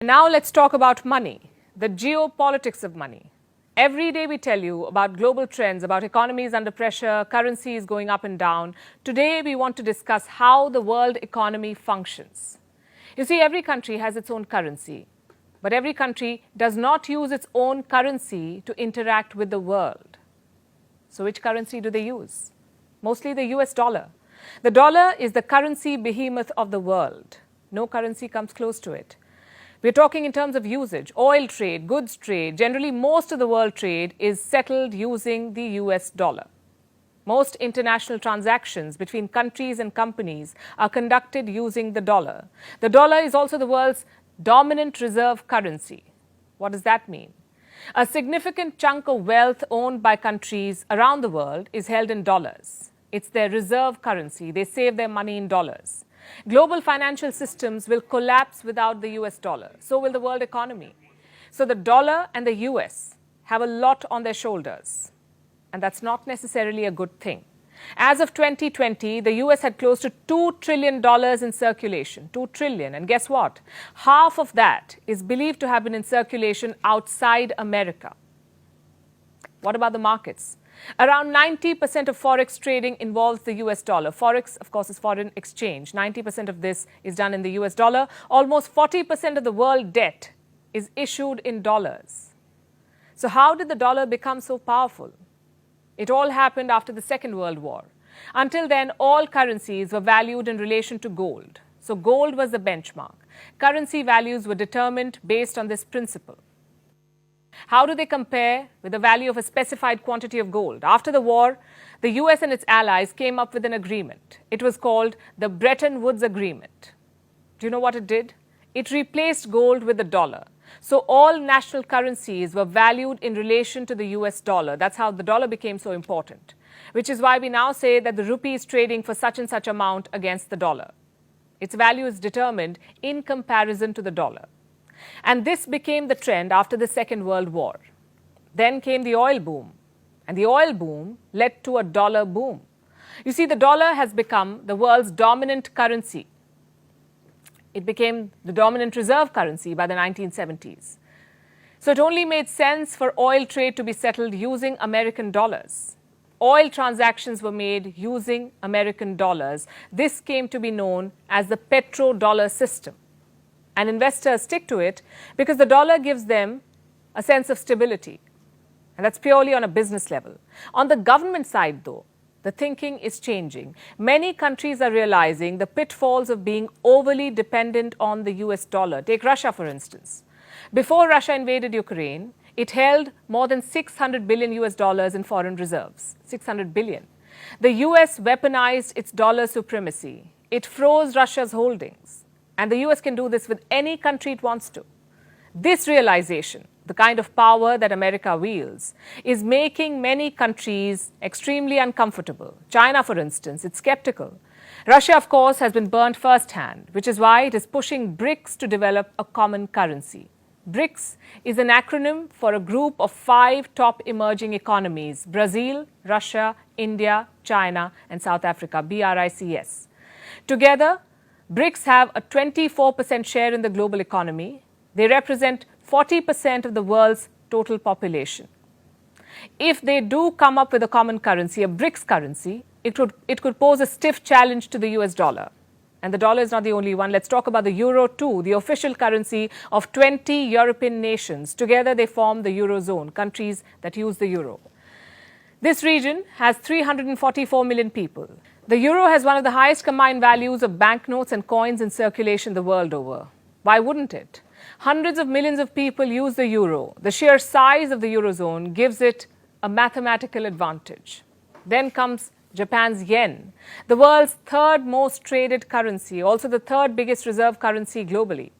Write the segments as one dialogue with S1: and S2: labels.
S1: Now let's talk about money, the geopolitics of money. Every day we tell you about global trends, about economies under pressure, currencies going up and down. Today we want to discuss how the world economy functions. You see, every country has its own currency, but every country does not use its own currency to interact with the world. So which currency do they use? Mostly the US dollar. The dollar is the currency behemoth of the world. No currency comes close to it. We're talking in terms of usage. Oil trade, goods trade, generally most of the world trade is settled using the US dollar. Most international transactions between countries and companies are conducted using the dollar. The dollar is also the world's dominant reserve currency. What does that mean? A significant chunk of wealth owned by countries around the world is held in dollars. It's their reserve currency. They save their money in dollars. Global financial systems will collapse without the US dollar. So will the world economy. So the dollar and the US have a lot on their shoulders. And that's not necessarily a good thing. As of 2020, the US had close to $2 trillion in circulation. 2 trillion. And guess what? Half of that is believed to have been in circulation outside America. What about the markets? Around 90% of forex trading involves the US dollar. Forex, of course, is foreign exchange. 90% of this is done in the US dollar. Almost 40% of the world debt is issued in dollars. So how did the dollar become so powerful? It all happened after the Second World War. Until then, all currencies were valued in relation to gold. So gold was the benchmark. Currency values were determined based on this principle. How do they compare with the value of a specified quantity of gold? After the war, the US and its allies came up with an agreement. It was called the Bretton Woods Agreement. Do you know what it did? It replaced gold with the dollar. So all national currencies were valued in relation to the US dollar. That's how the dollar became so important, which is why we now say that the rupee is trading for such and such amount against the dollar. Its value is determined in comparison to the dollar. And this became the trend after the Second World War. Then came the oil boom, and the oil boom led to a dollar boom. You see, the dollar has become the world's dominant currency. It became the dominant reserve currency by the 1970s. So it only made sense for oil trade to be settled using American dollars. Oil transactions were made using American dollars. This came to be known as the petrodollar system. And investors stick to it because the dollar gives them a sense of stability. And that's purely on a business level. On the government side, though, the thinking is changing. Many countries are realizing the pitfalls of being overly dependent on the US dollar. Take Russia, for instance. Before Russia invaded Ukraine, it held more than 600 billion US dollars in foreign reserves. 600 billion. The US weaponized its dollar supremacy. It froze Russia's holdings. And the US can do this with any country it wants to. This realization, the kind of power that America wields, is making many countries extremely uncomfortable. China, for instance, is skeptical. Russia, of course, has been burnt firsthand, which is why it is pushing BRICS to develop a common currency. BRICS is an acronym for a group of 5 top emerging economies: Brazil, Russia, India, China, and South Africa, BRICS. Together, BRICS have a 24% share in the global economy. They represent 40% of the world's total population. If they do come up with a common currency, a BRICS currency, it could pose a stiff challenge to the US dollar. And the dollar is not the only one. Let's talk about the euro too, the official currency of 20 European nations. Together they form the Eurozone, countries that use the euro. This region has 344 million people. The euro has one of the highest combined values of banknotes and coins in circulation the world over. Why wouldn't it? Hundreds of millions of people use the euro. The sheer size of the eurozone gives it a mathematical advantage. Then comes Japan's yen, the world's 3rd most traded currency, also the 3rd biggest reserve currency globally.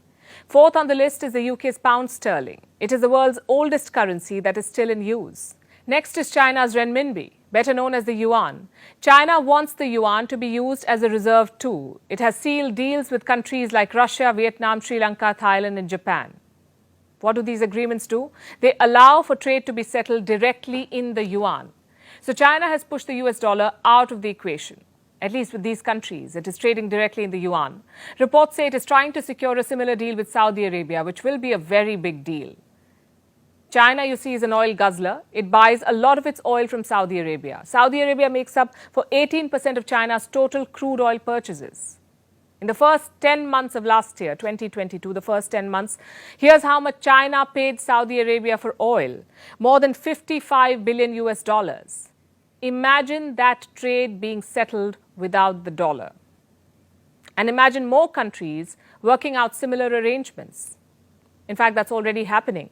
S1: 4th on the list is the UK's pound sterling. It is the world's oldest currency that is still in use. Next is China's renminbi, better known as the yuan. China wants the yuan to be used as a reserve too. It has sealed deals with countries like Russia, Vietnam, Sri Lanka, Thailand, and Japan. What do these agreements do? They allow for trade to be settled directly in the yuan. So China has pushed the US dollar out of the equation. at least with these countries. It is trading directly in the yuan. Reports say it is trying to secure a similar deal with Saudi Arabia, which will be a very big deal. China, you see, is an oil guzzler. It buys a lot of its oil from Saudi Arabia. Saudi Arabia makes up for 18% of China's total crude oil purchases. In the first 10 months of last year, 2022, the first 10 months, here's how much China paid Saudi Arabia for oil. More than 55 billion US dollars. Imagine that trade being settled without the dollar. And imagine more countries working out similar arrangements. In fact, that's already happening.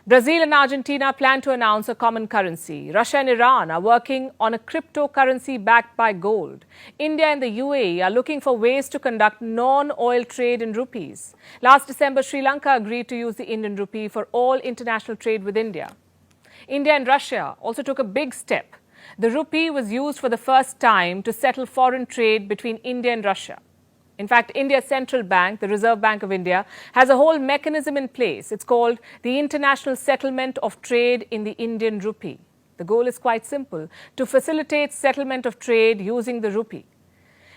S1: Brazil and Argentina plan to announce a common currency. Russia and Iran are working on a cryptocurrency backed by gold. India and the UAE are looking for ways to conduct non-oil trade in rupees. Last December, Sri Lanka agreed to use the Indian rupee for all international trade with India. India and Russia also took a big step. The rupee was used for the first time to settle foreign trade between India and Russia. In fact, India's central bank, the Reserve Bank of India, has a whole mechanism in place. It's called the International Settlement of Trade in the Indian Rupee. The goal is quite simple, to facilitate settlement of trade using the rupee.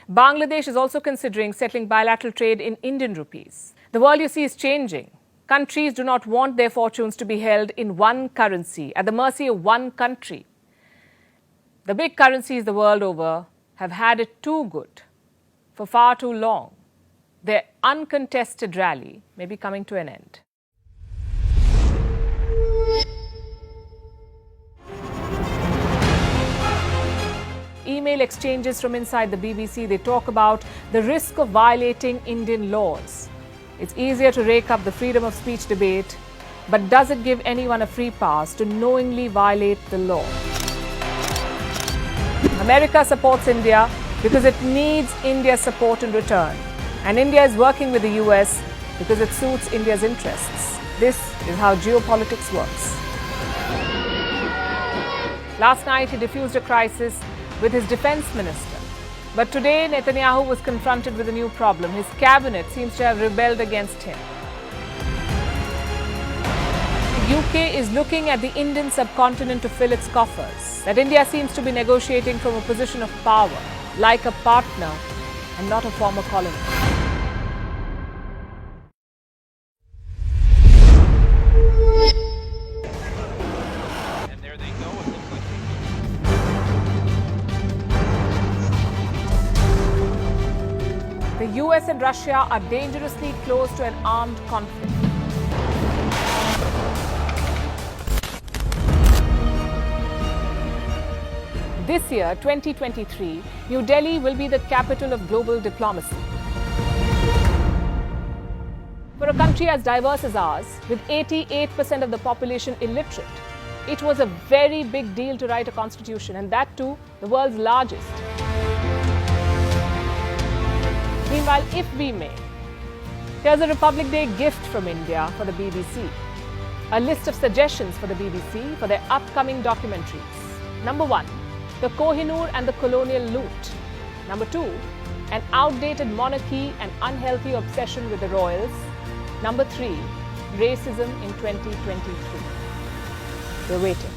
S1: Bangladesh is also considering settling bilateral trade in Indian rupees. The world, you see, is changing. Countries do not want their fortunes to be held in one currency, at the mercy of one country. The big currencies the world over have had it too good for far too long. Their uncontested rally may be coming to an end. Email exchanges from inside the BBC, they talk about the risk of violating Indian laws. It's easier to rake up the freedom of speech debate, but does it give anyone a free pass to knowingly violate the law? America supports India because it needs India's support in return. And India is working with the US because it suits India's interests. This is how geopolitics works. Last night, he diffused a crisis with his defense minister. But today, Netanyahu was confronted with a new problem. His cabinet seems to have rebelled against him. The UK is looking at the Indian subcontinent to fill its coffers. That India seems to be negotiating from a position of power, like a partner and not a former colony.
S2: And there they go. It looks like
S1: The US and Russia are dangerously close to an armed conflict. This year, 2023, New Delhi will be the capital of global diplomacy. For a country as diverse as ours, with 88% of the population illiterate, it was a very big deal to write a constitution, and that too, the world's largest. Meanwhile, if we may, here's a Republic Day gift from India for the BBC. A list of suggestions for the BBC for their upcoming documentaries. Number 1, the Kohinoor and the colonial loot. Number 2, an outdated monarchy and unhealthy obsession with the royals. Number 3, racism in 2023. We're waiting.